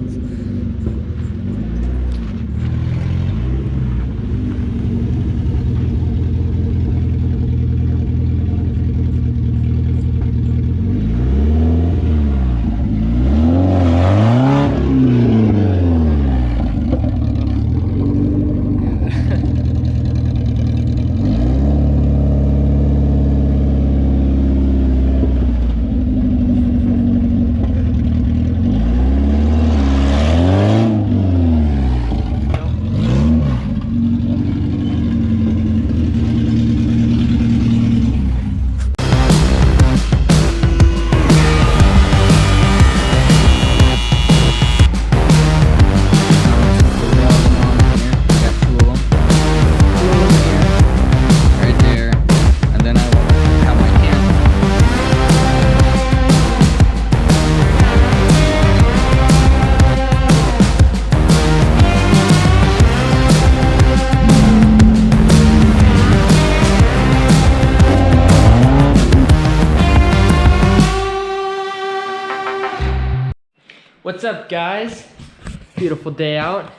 sounds. What's up, guys? Beautiful day out.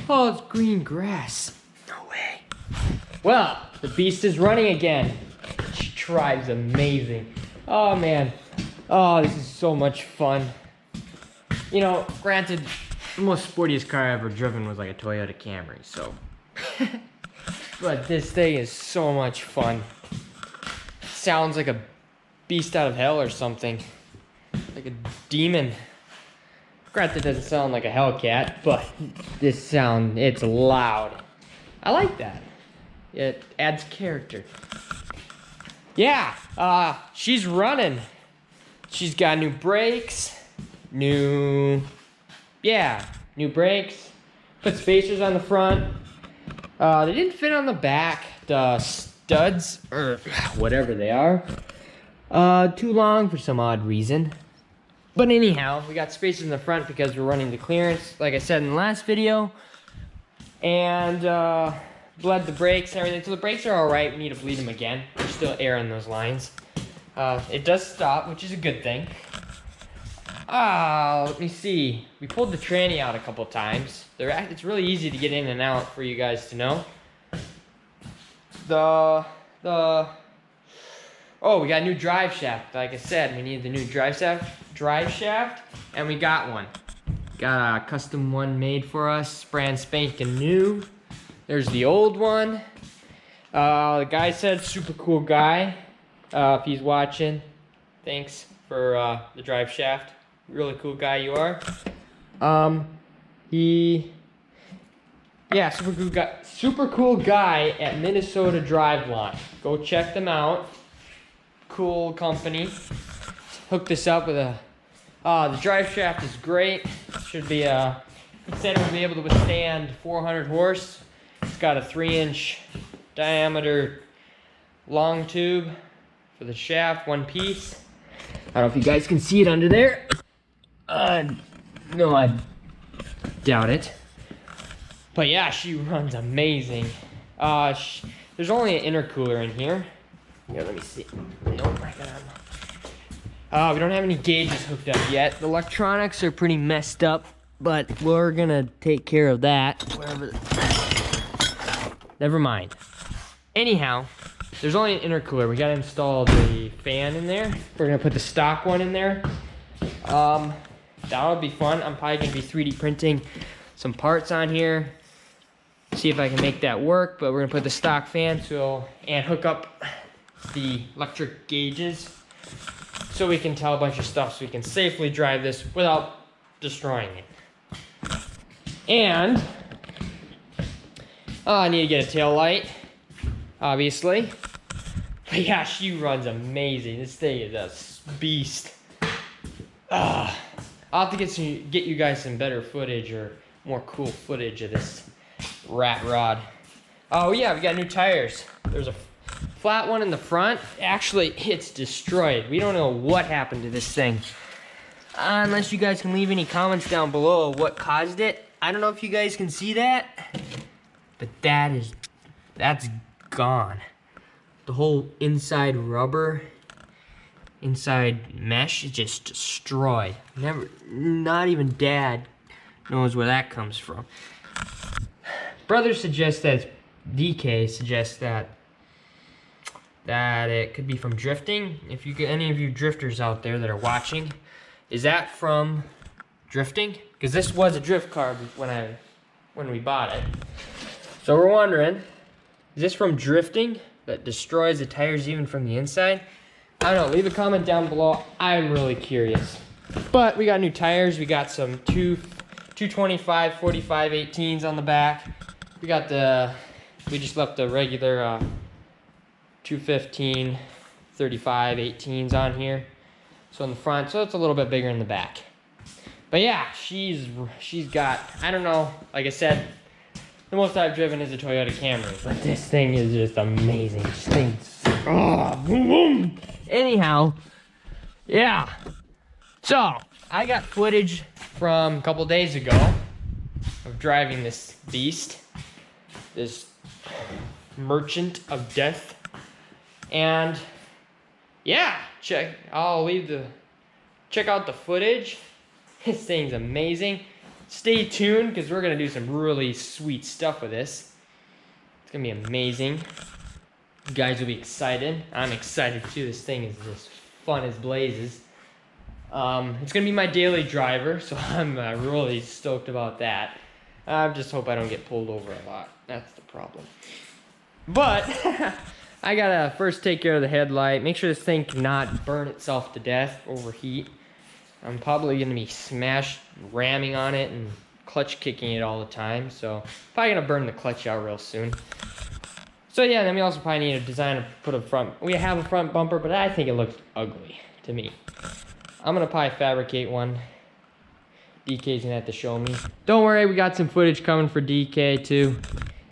Oh, it's green grass. No way. Well, the beast is running again. She drives amazing. Oh, man. Oh, this is so much fun. You know, granted, the most sportiest car I've ever driven was like a Toyota Camry, so. But this thing is so much fun. Sounds like a beast out of hell or something. Like a demon. Granted, it doesn't sound like a Hellcat, but it's loud. I like that. It adds character. Yeah, she's running. She's got new brakes, new brakes. Put spacers on the front. They didn't fit on the back. The studs, or whatever they are, too long for some odd reason. But anyhow, we got spacers in the front because we're running the clearance, like I said in the last video. And bled the brakes and everything. So the brakes are all right. We need to bleed them again. There's still air in those lines. It does stop, which is a good thing. Let me see. We pulled the tranny out a couple times. It's really easy to get in and out for you guys to know. Oh, we got a new drive shaft. Like I said, we need the new drive shaft, and we got one. Got a custom one made for us, brand spanking new. There's the old one. The guy said super cool guy. If he's watching, thanks for the drive shaft. Really cool guy you are. Super cool guy at Minnesota Driveline. Go check them out. Cool company. Hooked this up with the drive shaft is great. Should be he said it will be able to withstand 400 horse. It's got a 3-inch diameter long tube for the shaft, one piece. I don't know if you guys can see it under there. No, I doubt it. But yeah, she runs amazing. There's only an intercooler in here. Here, let me see. Nope, I got we don't have any gauges hooked up yet. The electronics are pretty messed up, but we're gonna take care of that. Never mind. Anyhow, there's only an intercooler. We gotta install the fan in there. We're gonna put the stock one in there. That'll be fun. I'm probably gonna be 3D printing some parts on here. See if I can make that work, but we're gonna put the stock fan and hook up the electric gauges so we can tell a bunch of stuff so we can safely drive this without destroying it. And I need to get a tail light, obviously. But yeah, she runs amazing. This thing is a beast. I'll have to get you guys some better footage or more cool footage of this rat rod. Oh yeah, we got new tires. There's a flat one in the front. Actually, it's destroyed. We don't know what happened to this thing. Unless you guys can leave any comments down below of what caused it. I don't know if you guys can see that, but that's gone. The whole inside rubber, inside mesh is just destroyed. Not even Dad knows where that comes from. Brother suggests that, DK suggests that it could be from drifting. If you get any of you drifters out there that are watching, is that from drifting? Because this was a drift car when we bought it. So we're wondering, is this from drifting that destroys the tires even from the inside? I don't know, leave a comment down below. I'm really curious. But we got new tires. We got some 225 45 18s on the back. We just left the regular 215 35 18s on here. So in the front, so it's a little bit bigger in the back. But yeah, she's got, I don't know, like I said, the most I've driven is a Toyota Camry, but this thing is just amazing. This thing's, oh, boom, boom. Anyhow, yeah. So, I got footage from a couple days ago of driving this beast, this merchant of death. And yeah, check out the footage. This thing's amazing. Stay tuned because we're gonna do some really sweet stuff with this. It's gonna be amazing. You guys will be excited. I'm excited too. This thing is just fun as blazes. It's gonna be my daily driver, so I'm really stoked about that. I just hope I don't get pulled over a lot. That's the problem. But I gotta first take care of the headlight, make sure this thing cannot burn itself to death, overheat. I'm probably gonna be ramming on it and clutch kicking it all the time, so probably gonna burn the clutch out real soon. So yeah, then we also probably need to design to put a front. We have a front bumper, but I think it looks ugly to me. I'm gonna probably fabricate one. DK's gonna have to show me. Don't worry, we got some footage coming for DK too.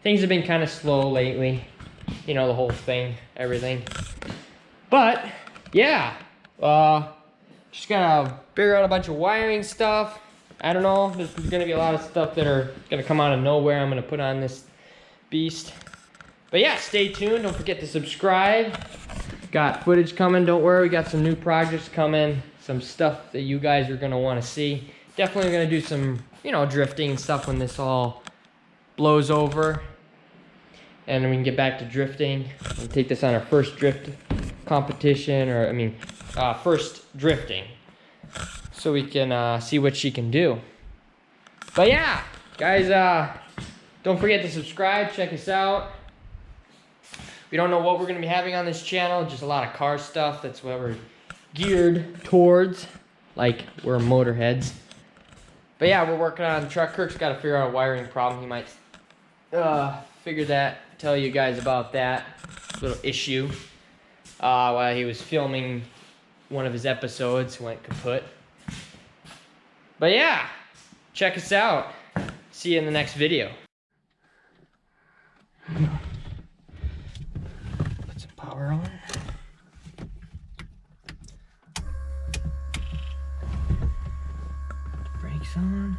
Things have been kind of slow lately. You know, the whole thing, everything. But yeah, just gotta figure out a bunch of wiring stuff. I don't know, there's gonna be a lot of stuff that are gonna come out of nowhere I'm gonna put on this beast. But yeah, stay tuned, don't forget to subscribe. Got footage coming, don't worry, we got some new projects coming, some stuff that you guys are gonna wanna see. Definitely gonna do some, you know, drifting and stuff when this all blows over. And then we can get back to drifting and take this on our first drift competition, or I mean, first drifting. So we can see what she can do. But yeah, guys, don't forget to subscribe, check us out. We don't know what we're gonna be having on this channel, just a lot of car stuff. That's what we're geared towards, like we're motorheads. But yeah, we're working on truck. Kirk's got to figure out a wiring problem. He might tell you guys about that little issue while he was filming one of his episodes. Went kaput. But yeah, check us out. See you in the next video. Put some power on. Brakes on.